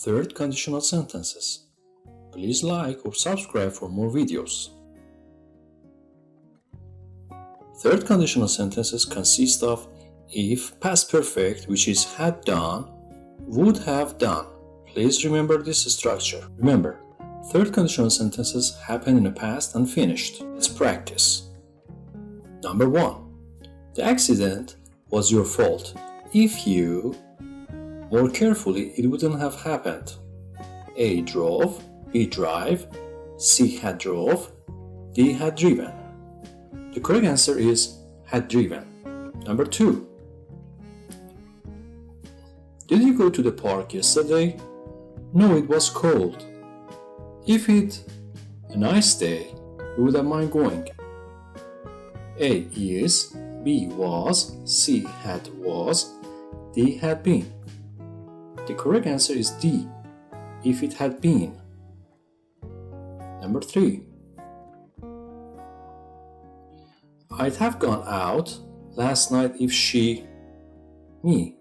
Third conditional sentences. Please like or subscribe for more videos. Third conditional sentences consist of if past perfect, which is had done, would have done. Please remember this structure. Remember, third conditional sentences happen in the past and finished. Let's practice. Number 1. The accident was your fault. If you more carefully, it wouldn't have happened. A drove, B drive, C had drove, D had driven. The correct answer is had driven. Number 2. Did you go to the park yesterday? No, it was cold. If it a nice day, you would have mind going. A is, B was, C had was, D had been. The correct answer is D, if it had been. Number 3. I'd have gone out last night if she, me.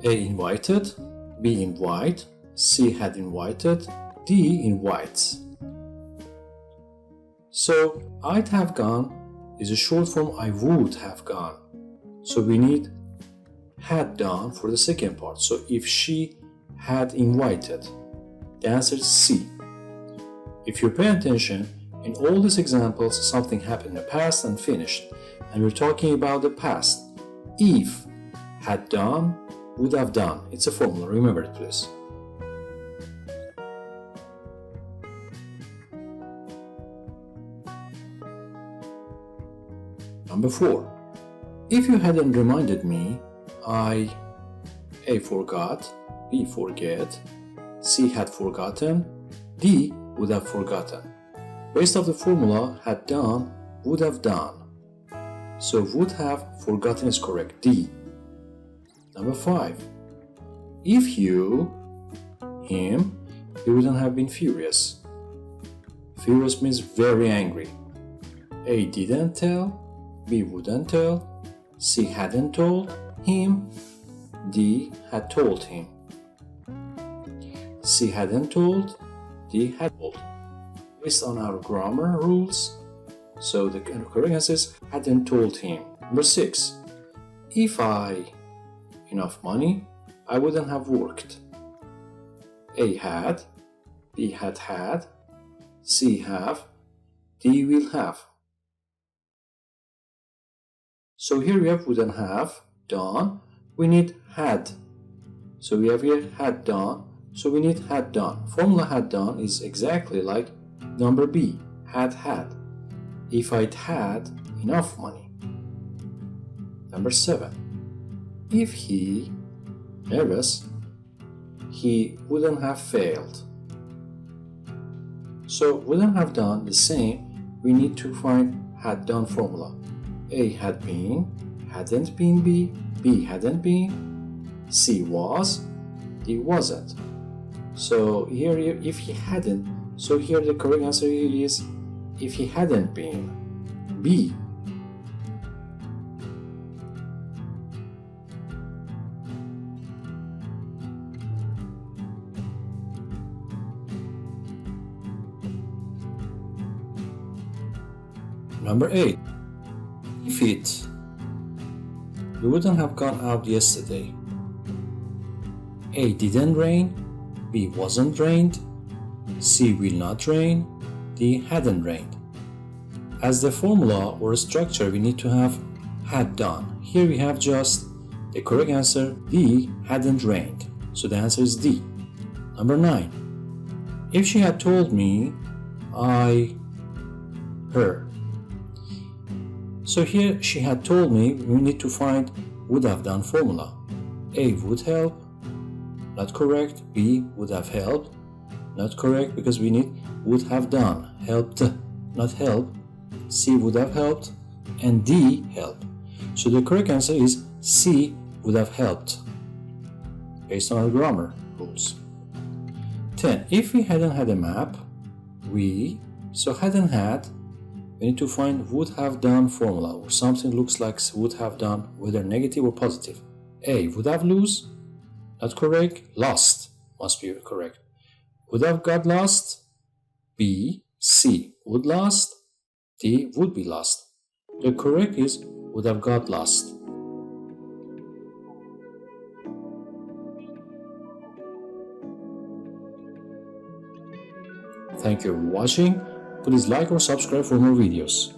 A invited, B invite, C had invited, D invites. So I'd have gone is a short form I would have gone. So we need had done for the second part. So if she had invited, the answer is C. If you pay attention, in all these examples, something happened in the past and finished, and we're talking about the past. If, had done, would have done. It's a formula, remember it please. Number 4. If you hadn't reminded me, I A forgot, B forget, C had forgotten, D would have forgotten. Rest of the formula had done, would have done. So would have forgotten is correct, D. Number 5. If you, him, he wouldn't have been furious. Furious means very angry. A didn't tell, B wouldn't tell, C hadn't told him, D had told him. C hadn't told, D had told. Based on our grammar rules, so the correct answer is hadn't told him. Number 6. If I enough money, I wouldn't have worked. A had, B had had, C have, D will have. So here we have wouldn't have, done, we need had. So we have here had done, so we need had done. Formula had done is exactly like number B, had had. If I'd had enough money. Number 7. If he nervous, he wouldn't have failed. So wouldn't have done the same, we need to find had done formula. A had been, hadn't been B, B hadn't been, C was, D wasn't. So here if he hadn't, so here the correct answer here is if he hadn't been, B. Number 8. If it, you wouldn't have gone out yesterday. A didn't rain, B wasn't rained, C will not rain, D hadn't rained. As the formula or structure, we need to have had done. Here we have just the correct answer, D hadn't rained. So the answer is D. Number 9. If she had told me, I, her. So here she had told me, we need to find would have done formula. A would help, not correct. B would have helped, not correct because we need would have done, helped, not help. C would have helped, and D help. So the correct answer is C would have helped, based on our grammar rules. 10. If we hadn't had a map, we, so hadn't had, we need to find would have done formula, or something looks like would have done, whether negative or positive. A would have lose, Not correct. Lost must be correct. Would have got lost. B. C. Would lost. D. Would be lost. The correct is would have got lost. Thank you for watching. Please like or subscribe for more videos.